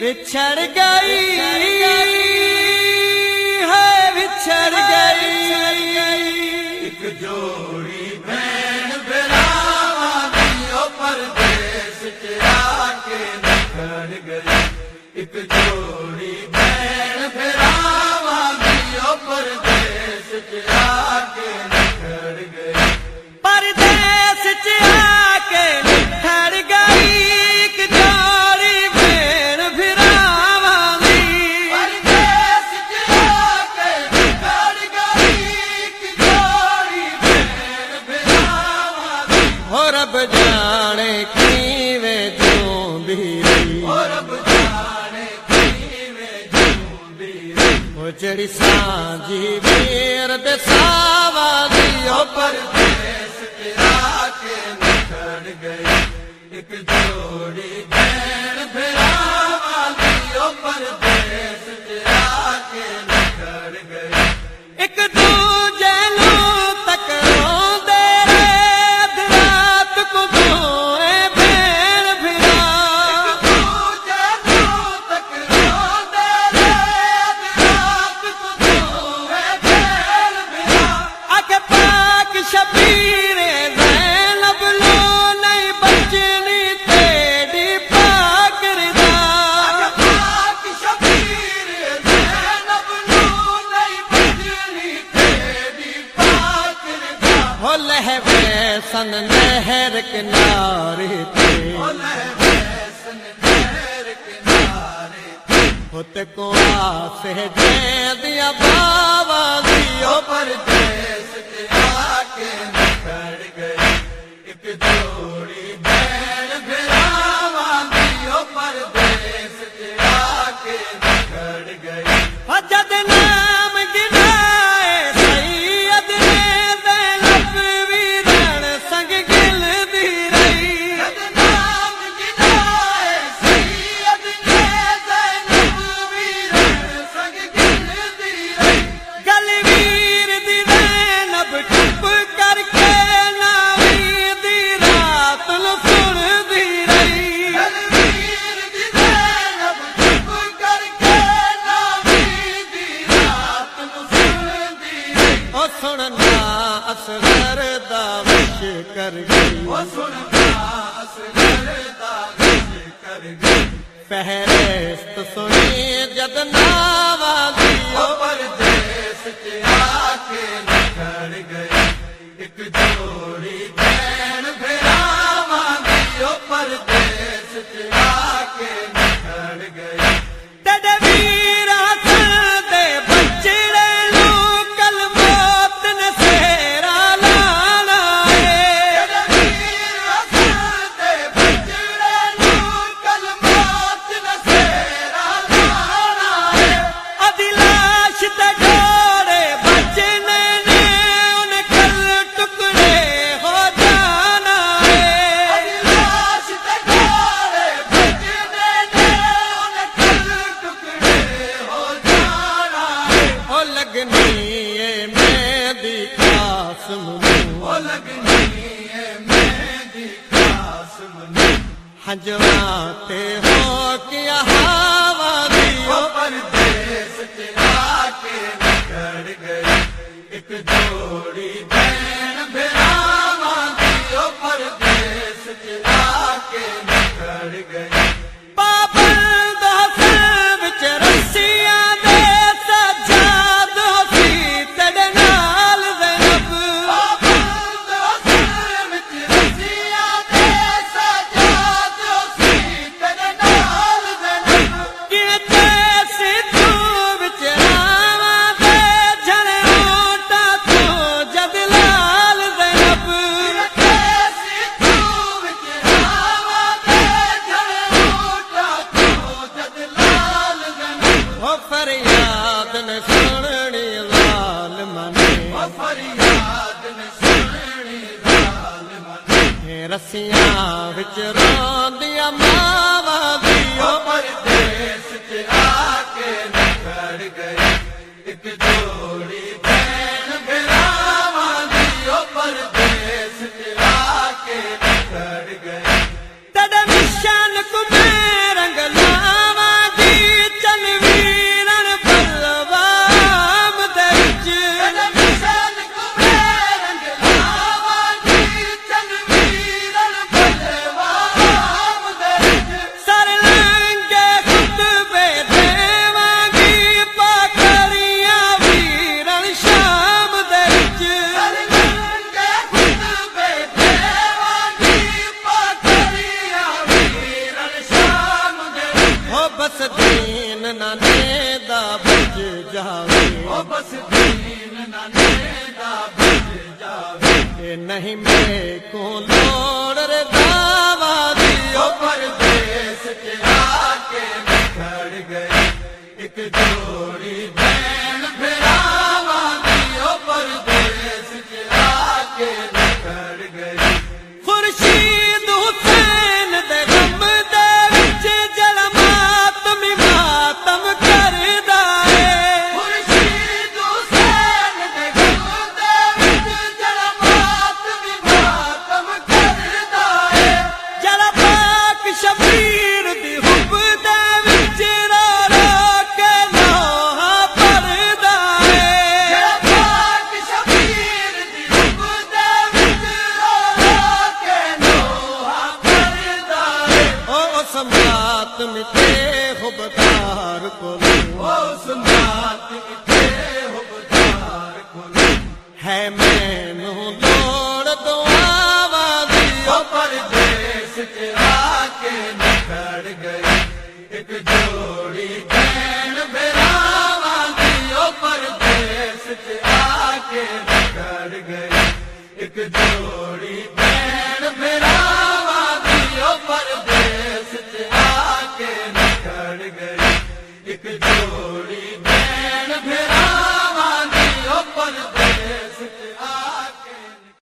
بچھڑ گئی ہے بچھڑ گئی ایک جوڑی بہن بھراواں دیو پردیس چ آ کے نکھر گئی ایک جوڑی بہن بھراواں دیو پردیس چ آ کے نکھر گئی پردیس چ آ کے نکھر گئی ایک جوڑی بہن بھراواں دی پردیس چ آ کے نکھر گئی ایک جوڑی بہن بھراواں دی ہو رب جانے کیویں جوندی رہی رب جانے کیویں جوندی رہی وہ جڑی سانجھی ویر دے ساواں دی او پردیس چ آ کے نکھر گئی ایک جوڑی بہن بھراواں دیو پردیس چ آ کے نکھر گئی ایک دوجے نوں تکراندے رات رات کو دوئے بھین بھرا دوجے نوں تکراندے رات رات کو دوئے بہن بھرا اکھ پاک شبیر زینب لو نہیں بچنی تیری پاک رضا پاک شبیر زینب نوں نہیں بچنی تیری پاک رضا ہو لہوے سن نہر کنارے تے حسن نہر کنارے ہوتے کو آسے جے دیا باواں دی او پردیس چ آ کے نکھر گئی ایک جوڑی بہن بھراواں دیو پردیس چ آ کے نکھر گئی جد نام گنائے سید نے زینب ویرن سنگ گل دی رہی نام گنائے سید نے زینب ویرن سنگ گل دی رہی گل ویر دی زینب چپ کر کے ناوی دی رات نو سن دی رہی تلویر دی زینب چپ کر کے ناوی دی رات نو سندی رہی او سننا اصغر دا وش کر گئی او سننا اصغر دا ذکر گئی فہرست سنی جد ناواں دی او پردیس چ آ کے نکھر گئی ایک جوڑی بہن بھراواں دیو پردیس چ آ کے نکھر گئی تیرے ویر حسن دے بچڑے نوں کل موت نے سہرا لانا ہے ویر حسن دے بچڑے نوں کل موت نصیرا لانا ہے ادھی لاش تے جوڑے بچنے نے ان کل ٹکڑے ہو جانا ہے لاش تے جوڑے بچنے نے ان کل ٹکڑے ہو جانا ہے او لگنی اے مہندی قاسم نوں وہ لگنی ہے مہندی قاسم نے ہنجواں تے ہو کیا ہوا دی وہ پردیس چ آ کے نکھر گئی ایک جوڑی بہن بھراواں دیو پردیس چ آ کے نکھر گئی پابند حسن وچ رسیاں دے سجاد ہوسی تیرے نال زینب پابند حسن وچ رسیاں دے سجاد ہوسی تیرے نال زینب کیتے سدھو وچ راواں دے جھڑ اونٹا تو جد لال زینب کیسی تو وچ راواں دے جھڑ اونٹا تو جد لال زینب ہو فریاد نے سننی ظالماں نے وہ فریاد نے سننی ظالماں نے رسیاں وچ روندیاں ماواں دی وہ پردیس چ آ کے نکھر گئی ایک جوڑی بہن بھراواں دیو پردیس چ آ کے نکھر گئی تیرے مشان کو میں رنگ لاواں بس دین نانے دا بج جاوے او بس دین نانے دا بج جاوے اے نہیں میرے کو لوڑ رضاوا دی او پردیس کے آ کے نکھڑ گئی ایک جوڑی بہن بھراواں دی او پردیس کے آ کے نکھڑ گئی خورشید حسین دے غم دے وچ جل ماتم ماتم کردا اے خورشید حسین دے غم دے وچ جل ماتم ماتم کردا اے جل پاک شبیر دی حب دے وچ رو رو کے لوہا پردا اے جڑا پاک شبیر دی حب دے وچ رو رو کے لوہا پردا اے او سمات متے حبدار کو او سنات تے حبدار کھولو ہے مینوں لوڑ دعاواں دی او پردیس کے آ کے نکھڑ گئی ایک جوڑی بہن بھراواں دی او پردیس کے آ کے نکھڑ گئی ایک جوڑی بہن بھراواں دی او پردیس کے آ کے نکھڑ گئی ایک جوڑی